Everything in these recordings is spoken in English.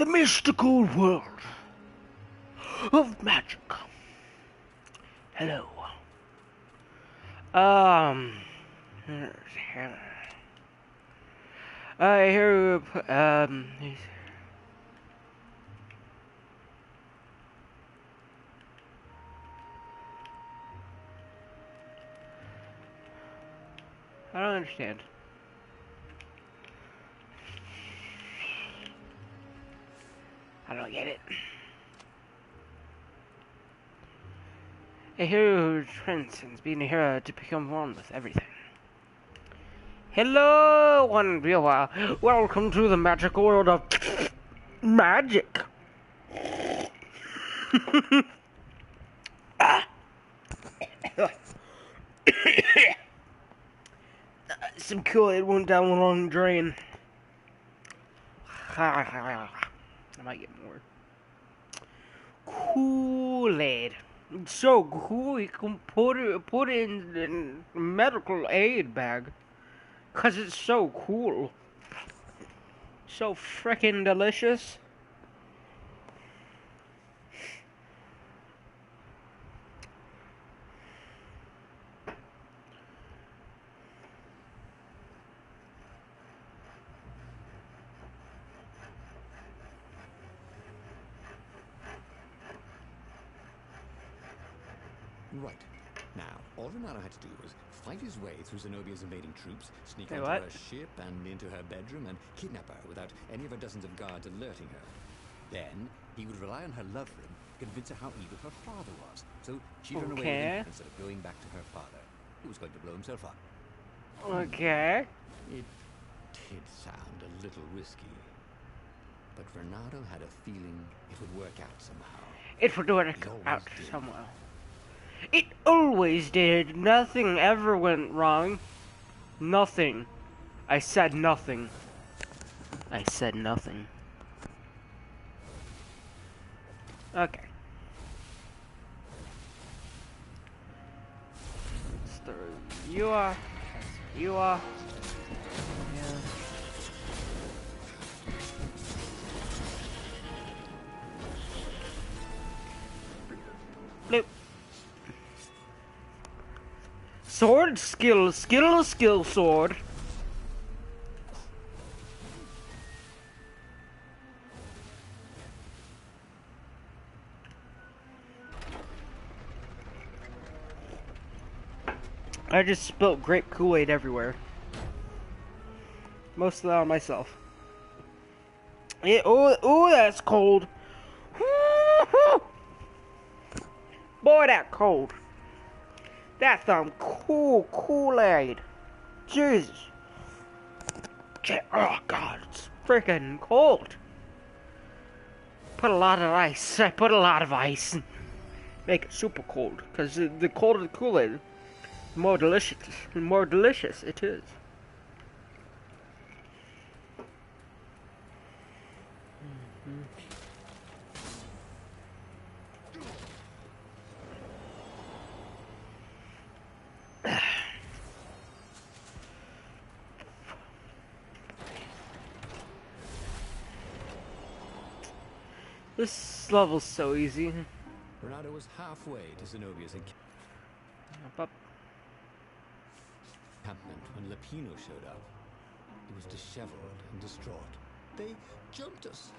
the mystical world of magic. Hello. I hear I don't understand. I don't get it. A hero who transcends being a hero to become one with everything. Hello, one real while. Welcome to the magical world of magic. Some Kool-Aid went down the wrong drain. I might get more. Kool-Aid. It's so cool you can put it in a medical aid bag. 'Cause it's so cool. So frickin' delicious. Right. Now, all Renato had to do was fight his way through Zenobia's invading troops, sneak onto what? her ship and into her bedroom, and kidnap her without any of her dozens of guards alerting her. Then, he would rely on her love for him, convince her how evil her father was. So she'd run away with him instead of going back to her father, who was going to blow himself up. Okay. It did sound a little risky. But Renato had a feeling it would work out somehow. It would work out somehow. It always did. Nothing ever went wrong. Nothing. I said nothing. I said nothing. Okay. Let's throw you off. You off. Yeah. Bloop. Sword, skill, sword. I just spilt grape Kool-Aid everywhere. Most of that on myself. Yeah, oh, that's cold. Boy, that cold. That's some cool Kool-Aid. Jesus. Oh, God, it's freaking cold. Put a lot of ice. I put a lot of ice. Make it super cold. Because the colder the Kool-Aid, the more delicious. The more delicious it is. This level's so easy. Renato was halfway to Zenobia's encampment when Lapino showed up. He was disheveled and distraught. They jumped us.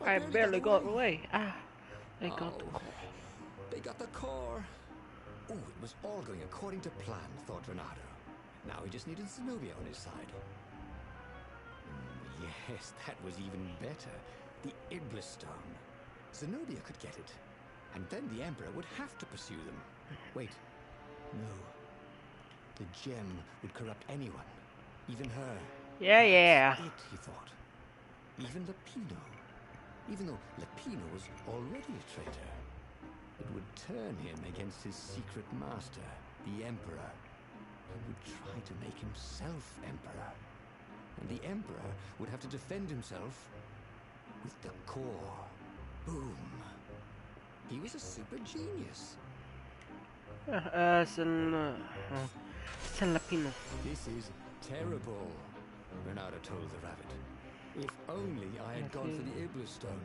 I barely got away. They got the core. They got the core. Oh, it was all going according to plan, thought Renato. Now he just needed Zenobia on his side. Yes, that was even better. The Iblis Stone. Zenobia could get it. And then the Emperor would have to pursue them. Wait. No. The gem would corrupt anyone. Even her. Yeah. It, he thought. Even Lapino. Even though Lapino was already a traitor. It would turn him against his secret master, the Emperor, who would try to make himself Emperor. And the Emperor would have to defend himself with the core. Boom. He was a super genius. San Lapino. This is terrible, Renato told the rabbit. If only I had gone for the Iblis stone.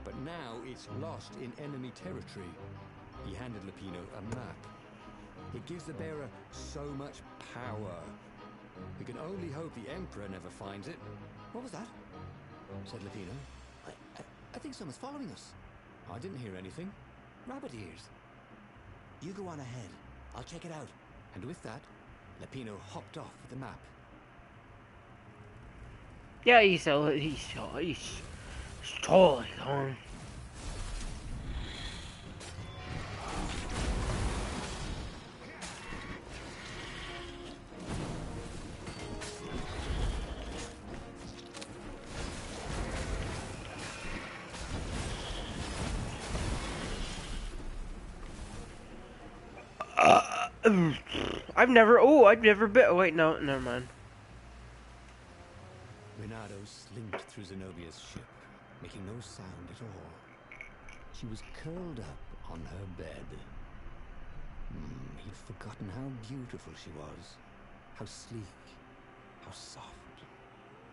But now it's lost in enemy territory. He handed Lupino a map. It gives the bearer so much power. We can only hope the Emperor never finds it. What was that? Said Lupino. I think someone's following us. I didn't hear anything. Rabbit ears. You go on ahead. I'll check it out. And with that, Lupino hopped off with the map. Yeah, he's totally gone. I've never been. Oh, wait, no, never mind. Renato slinked through Zenobia's ship, making no sound at all. She was curled up on her bed. He'd forgotten how beautiful she was, how sleek, how soft.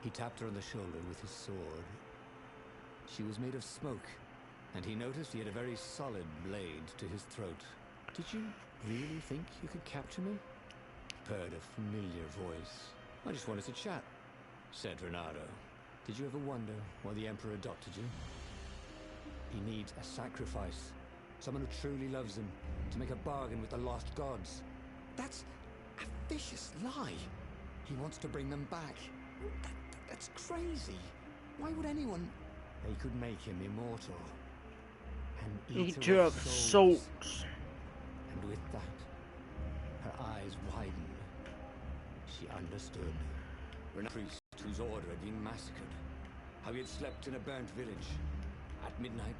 He tapped her on the shoulder with his sword. She was made of smoke, and he noticed he had a very solid blade to his throat. Did you really think you could capture me? Purred a familiar voice. I just wanted to chat, said Renato. Did you ever wonder why the Emperor adopted you? He needs a sacrifice. Someone who truly loves him, to make a bargain with the lost gods. That's a vicious lie. He wants to bring them back. That's crazy. Why would anyone... They could make him immortal. An eater of souls. And with that, her eyes widened. She understood. A priest whose order had been massacred. How he had slept in a burnt village. At midnight,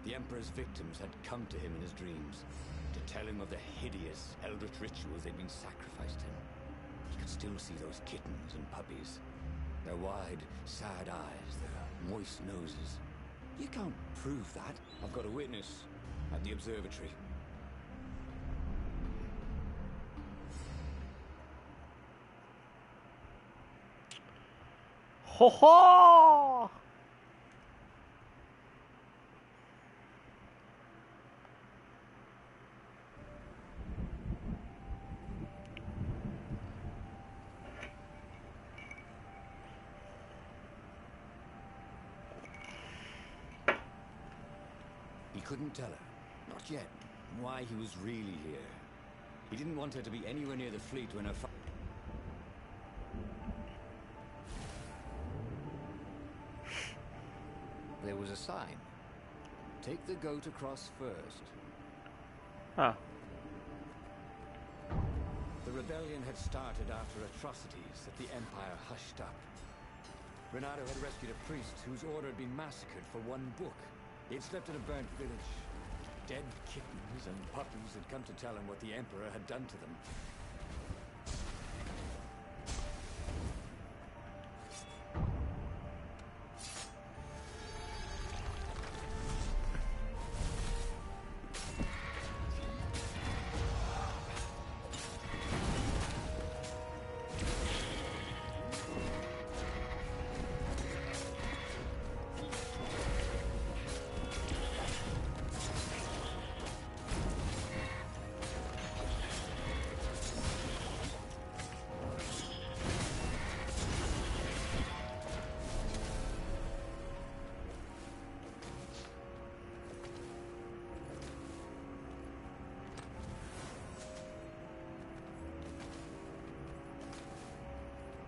the Emperor's victims had come to him in his dreams to tell him of the hideous eldritch rituals they'd been sacrificed in. He could still see those kittens and puppies. Their wide, sad eyes, their moist noses. You can't prove that. I've got a witness at the observatory. Ho ho! He couldn't tell her, not yet, why he was really here. He didn't want her to be anywhere near the fleet when her There was a sign. Take the goat across first. Huh. The rebellion had started after atrocities that the Empire hushed up. Renato had rescued a priest whose order had been massacred for one book. He had slept in a burnt village. Dead kittens and puppies had come to tell him what the Emperor had done to them.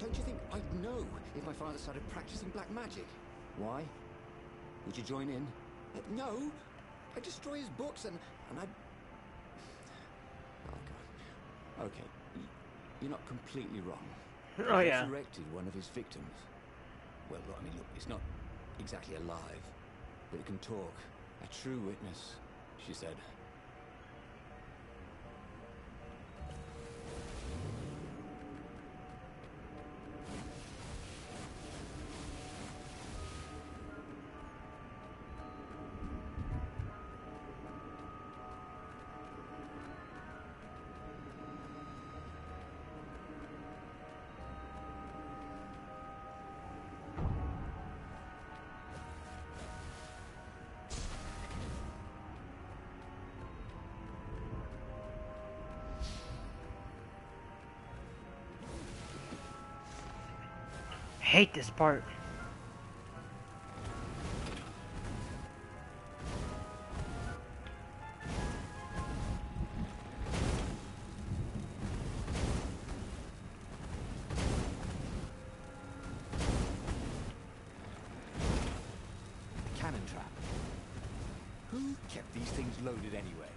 Don't you think I'd know if my father started practicing black magic? Why? Would you join in? No! I'd destroy his books and I'd... Oh, God. Okay, you're not completely wrong. Oh, He yeah. resurrected one of his victims. Well, I mean, look, it's not exactly alive, but it can talk. A true witness, she said. hate this part. Cannon trap. Who kept these things loaded anyway?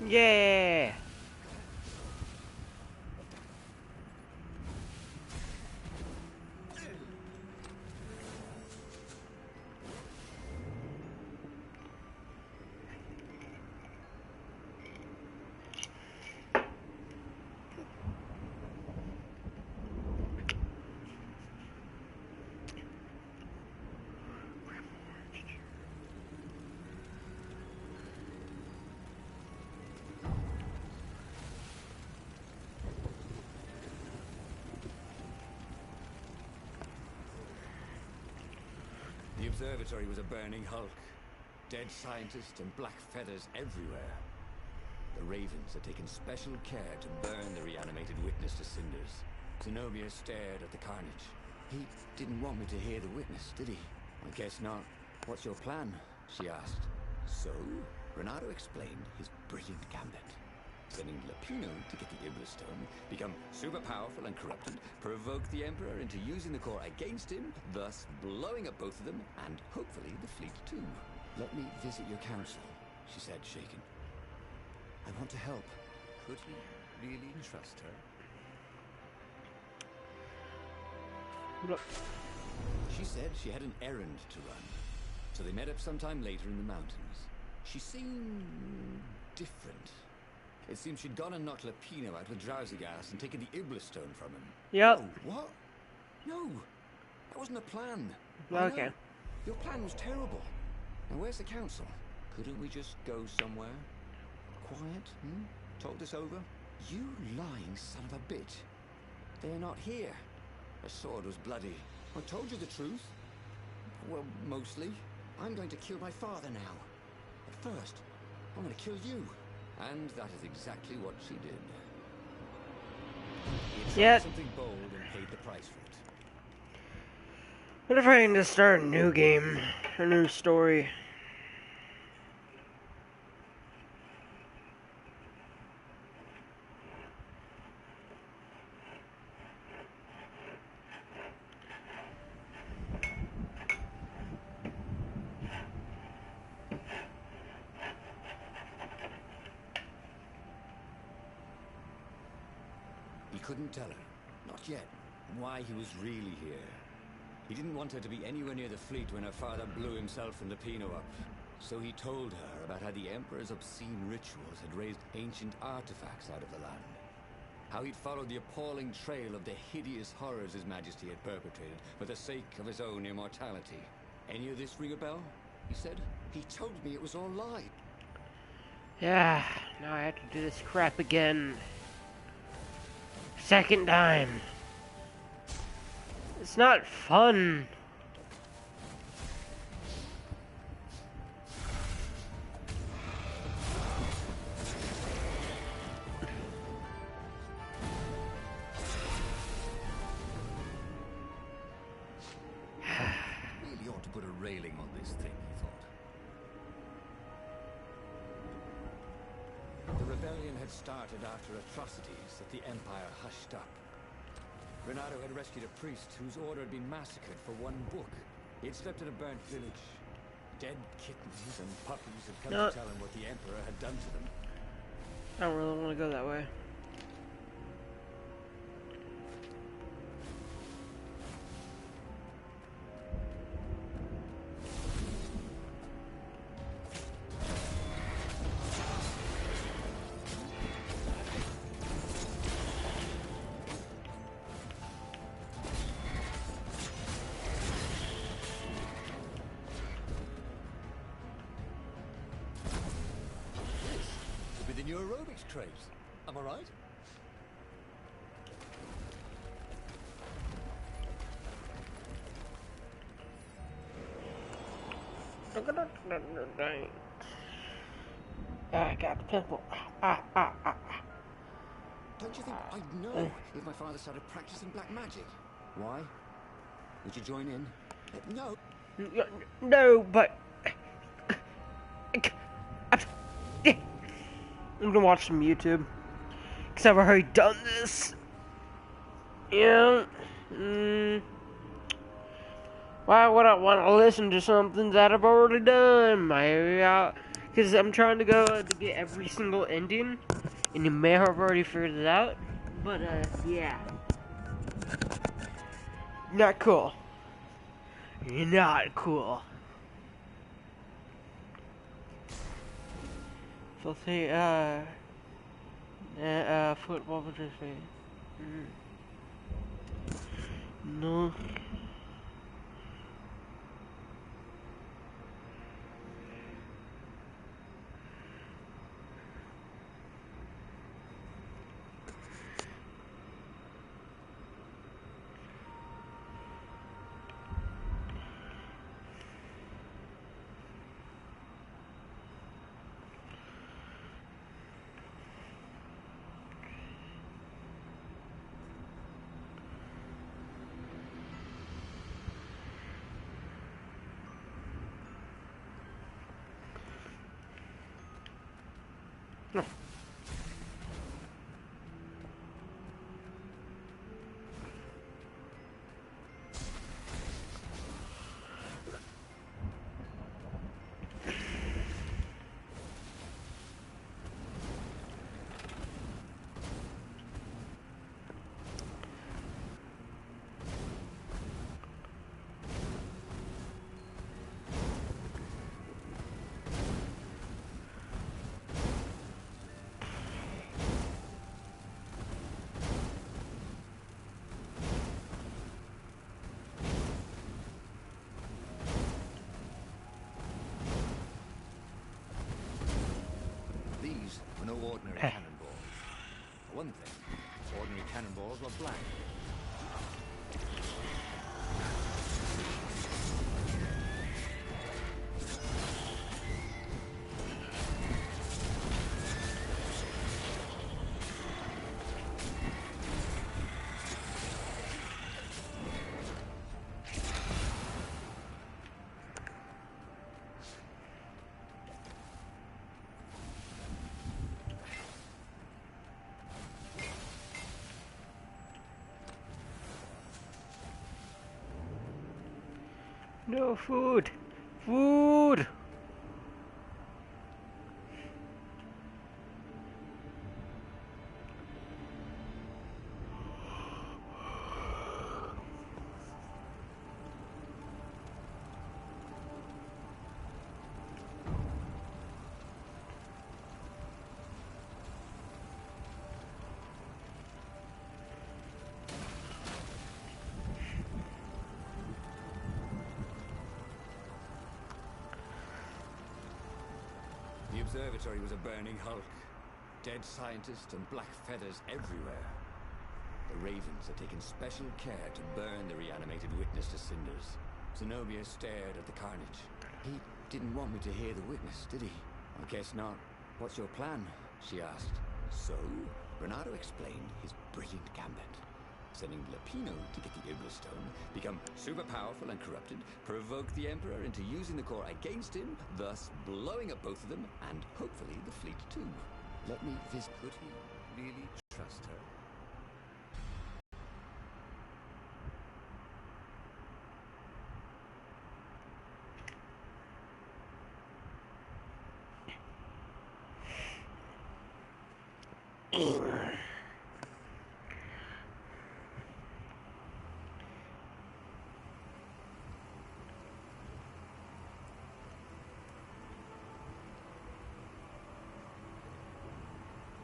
Yeah. The observatory was a burning hulk. Dead scientists and black feathers everywhere. The Ravens had taken special care to burn the reanimated witness to cinders. Zenobia stared at the carnage. He didn't want me to hear the witness, did he? I guess not. What's your plan? She asked. So, Renato explained his brilliant gambit. Sending Lapino to get the Iblis Stone, become super powerful and corrupted, provoke the Emperor into using the core against him, thus blowing up both of them, and hopefully the fleet too. Let me visit your council, she said, shaken. I want to help. Could he really trust her? Look. She said she had an errand to run, so they met up sometime later in the mountains. She seemed different. It seems she'd gone and knocked Lapino out with drowsy gas and taken the Iblis Stone from him. Yep. Oh, what? No, that wasn't a plan. Okay. Your plan was terrible. Now where's the council? Couldn't we just go somewhere? Quiet, Talk this over? You lying son of a bitch. They're not here. Her sword was bloody. I told you the truth. Well, mostly. I'm going to kill my father now. But first, I'm going to kill you. And that is exactly what she did. He tried something bold and paid the price for it. What if I can just start a new game, a new story? He couldn't tell her, not yet, why he was really here. He didn't want her to be anywhere near the fleet when her father blew himself and Lapino up. So he told her about how the Emperor's obscene rituals had raised ancient artifacts out of the land. How he'd followed the appalling trail of the hideous horrors His Majesty had perpetrated for the sake of his own immortality. Any of this ring a bell? He said. He told me it was all lie. Yeah, now I have to do this crap again. Second time. It's not fun. Really ought to put a railing on this thing, he thought. The rebellion had started after atrocities that the Empire hushed up. Renato had rescued a priest whose order had been massacred for one book. He had slept in a burnt village. Dead kittens and puppies had come to tell him what the Emperor had done to them. I don't really want to go that way. your aerobics trait. Am I right? I got the pimple. Don't you think I'd know if my father started practicing black magic? Why? Would you join in? No. No, but I'm gonna watch some YouTube because I've already done this. Yeah. Why would I want to listen to something that I've already done? Because I'm trying to go to get every single ending, and you may have already figured it out. But yeah, not cool. Not cool. So say, football would just say, no. No. These were no ordinary cannonballs. For one thing, ordinary cannonballs were black. No food. Food. The observatory was a burning hulk. Dead scientists and black feathers everywhere. The Ravens had taken special care to burn the reanimated witness to cinders. Zenobia stared at the carnage. He didn't want me to hear the witness, did he? I guess not. What's your plan? She asked. So, Renato explained his brilliant gambit. Sending Lapino to get the Iblis Stone, become super powerful and corrupted, provoke the Emperor into using the core against him, thus blowing up both of them, and hopefully the fleet too. Let me visit. Could he really trust her?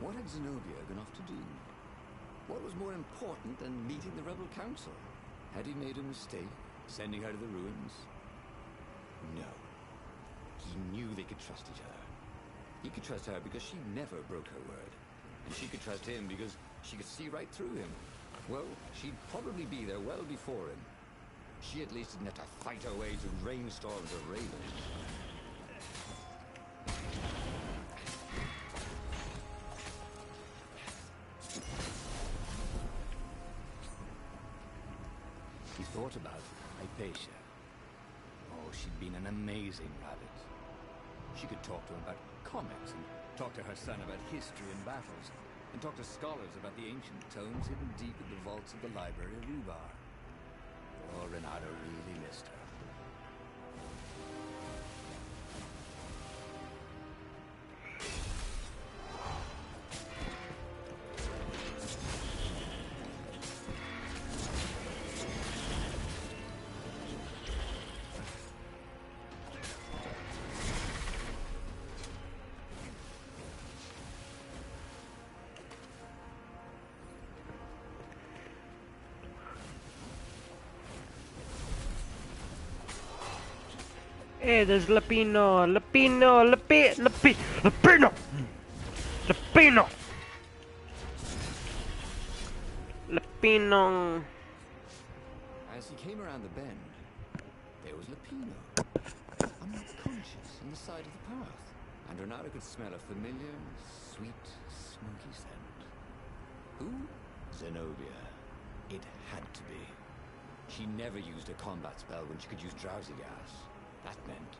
What had Zenobia gone off to do? What was more important than meeting the rebel council? Had he made a mistake, sending her to the ruins? No. He knew they could trust each other. He could trust her because she never broke her word. And she could trust him because she could see right through him. Well, she'd probably be there well before him. She at least didn't have to fight her way through rainstorms of ravens. He thought about Hypatia. Oh, she'd been an amazing rabbit. She could talk to him about comics, and talk to her son about history and battles, and talk to scholars about the ancient tomes hidden deep in the vaults of the library of Ubar. Oh, Renato really missed her. Hey, there's Lapino, Lapino. As he came around the bend, there was Lapino, unconscious on the side of the path. And Renato could smell a familiar, sweet, smoky scent. Who? Zenobia. It had to be. She never used a combat spell when she could use drowsy gas. That meant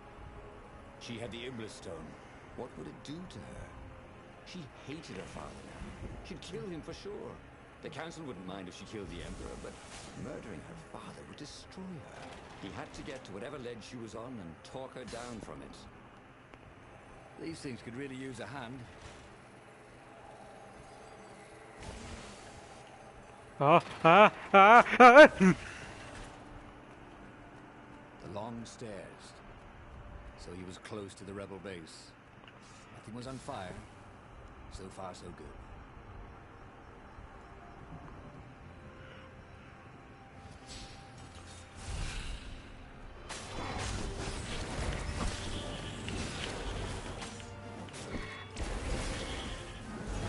she had the Iblis Stone. What would it do to her? She hated her father now. She'd kill him for sure. The council wouldn't mind if she killed the Emperor, but murdering her father would destroy her. He had to get to whatever ledge she was on and talk her down from it. These things could really use a hand. The long stairs. So he was close to the rebel base. Nothing was on fire. So far, so good.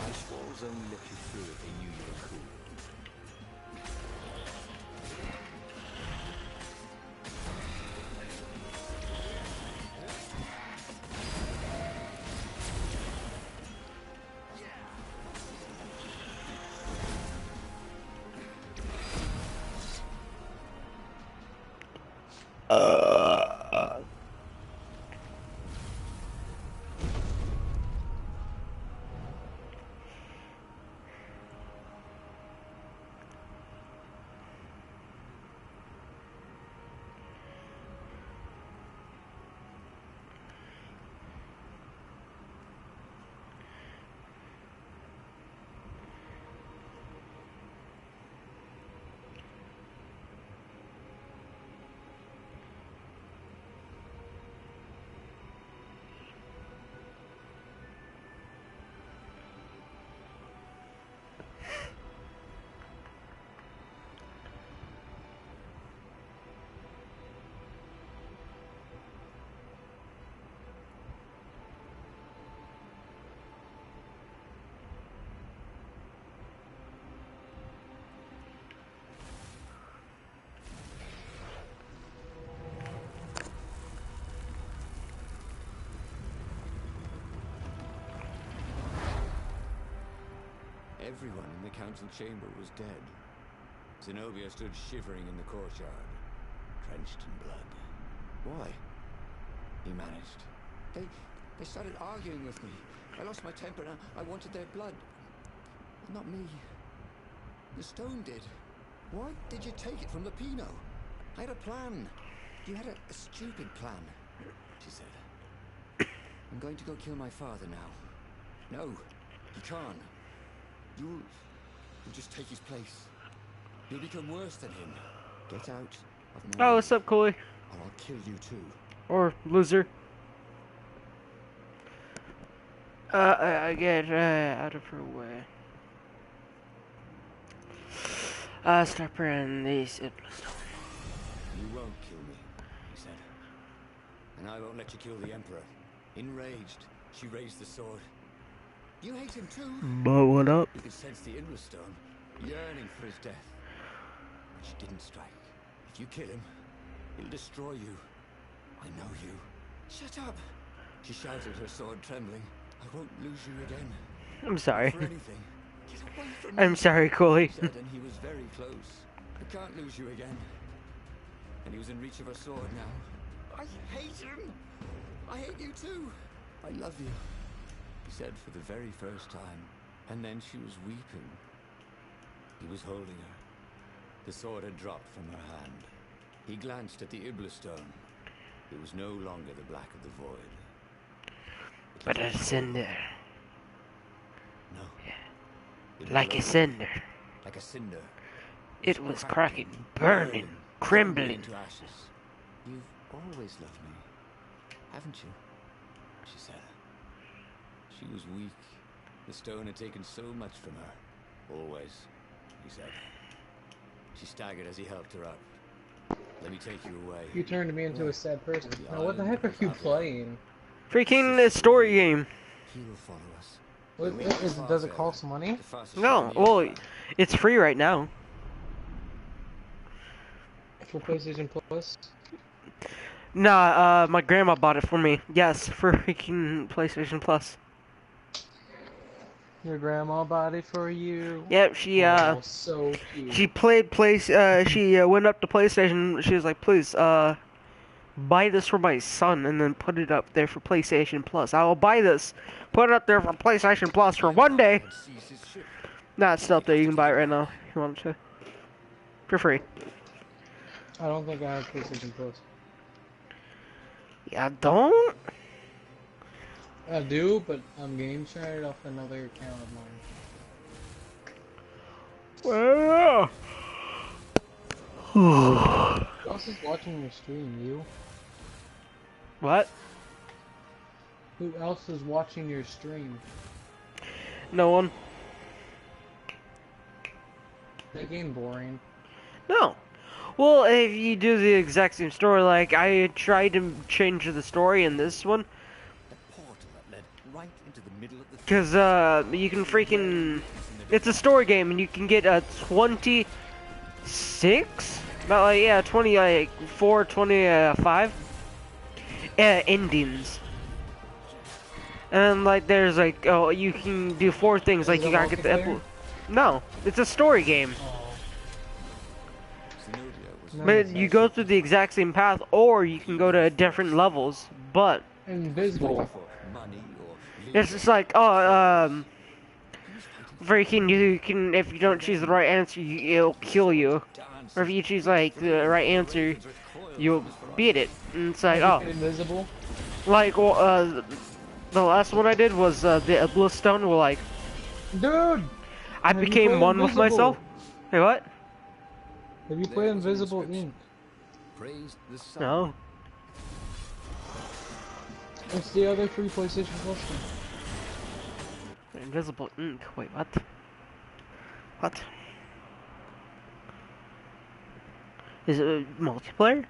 Ice walls only let you through if they knew you were cool. Everyone in the council chamber was dead. Zenobia stood shivering in the courtyard, drenched in blood. Why? He managed. They started arguing with me. I lost my temper and I wanted their blood. Not me. The stone did. Why did you take it from the Pino? I had a plan. You had a stupid plan, she said. I'm going to go kill my father now. No, you can't. You'll just take his place. You'll become worse than him. Get out of my Oh, what's up, Cooley? or I'll kill you too. Or loser. I get out of her way. Start praying these. You won't kill me, he said. And I won't let you kill the Emperor. Enraged, She raised the sword. You hate him too? But what up? You could sense the Inler Stone yearning for his death. But she didn't strike. If you kill him, he'll destroy you. I know you. Shut up! She shouted, her sword trembling. I won't lose you again. I'm sorry. For anything. Get away from me. I'm sorry, Cooley. He said, and he was very close. I can't lose you again. And he was in reach of her sword now. I hate him! I hate you too! I love you, he said for the very first time. And then she was weeping. He was holding her. The sword had dropped from her hand. He glanced at the Ibla stone. It was no longer the black of the void. But a cinder. No. Yeah. Like a cinder. Like a cinder. It was cracking, burning, crumbling. Into ashes. You've always loved me, haven't you? She said. She was weak. The stone had taken so much from her. Always, he said. She staggered as he helped her up. Let me take you away. You turned me into a sad person. Now what the heck are you playing? Freaking story game. He will follow us. Does it cost money? No, well, it's free right now. For PlayStation Plus? Nah, my grandma bought it for me. Yes, for freaking PlayStation Plus. Your grandma bought it for you? Yep, she, Oh, so cute. she went up to PlayStation, she was like, please, buy this for my son, and then put it up there for PlayStation Plus. I will buy this, put it up there for PlayStation Plus for one day. Nah, it's still up there, you can buy it right now, if you want to. For free. I don't think I have PlayStation Plus. Yeah, don't? I do, but I'm game started off another account of mine. Well, Who else is watching your stream? You? what? Who else is watching your stream? No one. That game boring. No. Well, if you do the exact same story, like, I tried to change the story in this one. Because, you can freaking... It's a story game, and you can get, 26? About, like, yeah, 24, 25 endings. And, like, there's, like, oh, you can do 4 things, like, you gotta get the... No, it's a story game. But you go through the exact same path, or you can go to different levels, but... Invisible. It's just like, oh, freaking, you can, if you don't choose the right answer, it'll kill you. Or if you choose, like, the right answer, you'll beat it. And it's like, oh. Invisible? Like, well, the last one I did was, the Ibla Stone, where, like... Dude! I became one with myself. Hey, what? Have you played Invisible Ink? No. It's the other free PlayStation Plus one. Invisible Ink. Wait, what? What? Is it multiplayer?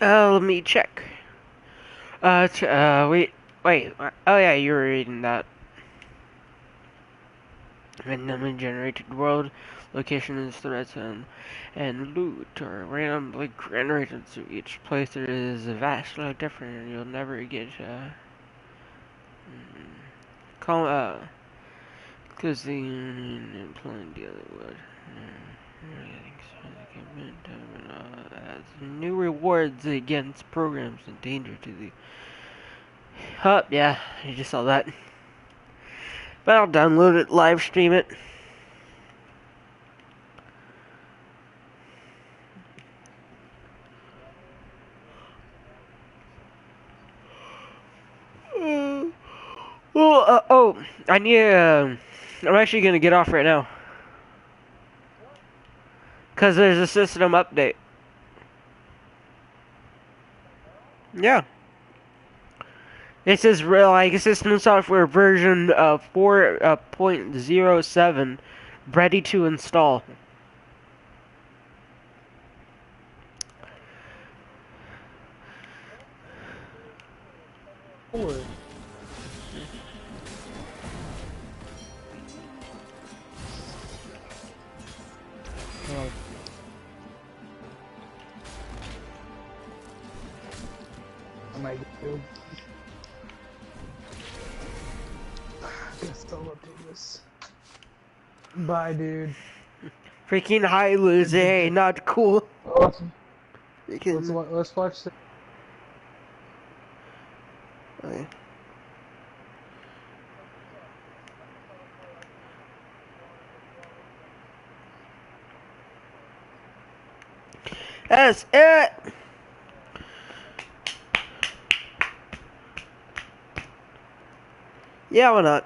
Let me check. Wait. Oh yeah, you were reading that. Randomly generated world locations, threats, and loot are randomly generated, so each playthrough is vastly different, and you'll never get, closing and playing daily wood. Adds new rewards against programs in danger to the... Oh, yeah, I just saw that. But I'll download it, live stream it. Oh, I need, I'm actually gonna get off right now. Because there's a system update. Yeah. It says like system software version 4.07 ready to install. Forward. Oh. I might do. I guess I'll update this. Bye, dude. Freaking high loser, hey, not cool. Let's watch the. Okay. That's it. Yeah, why not?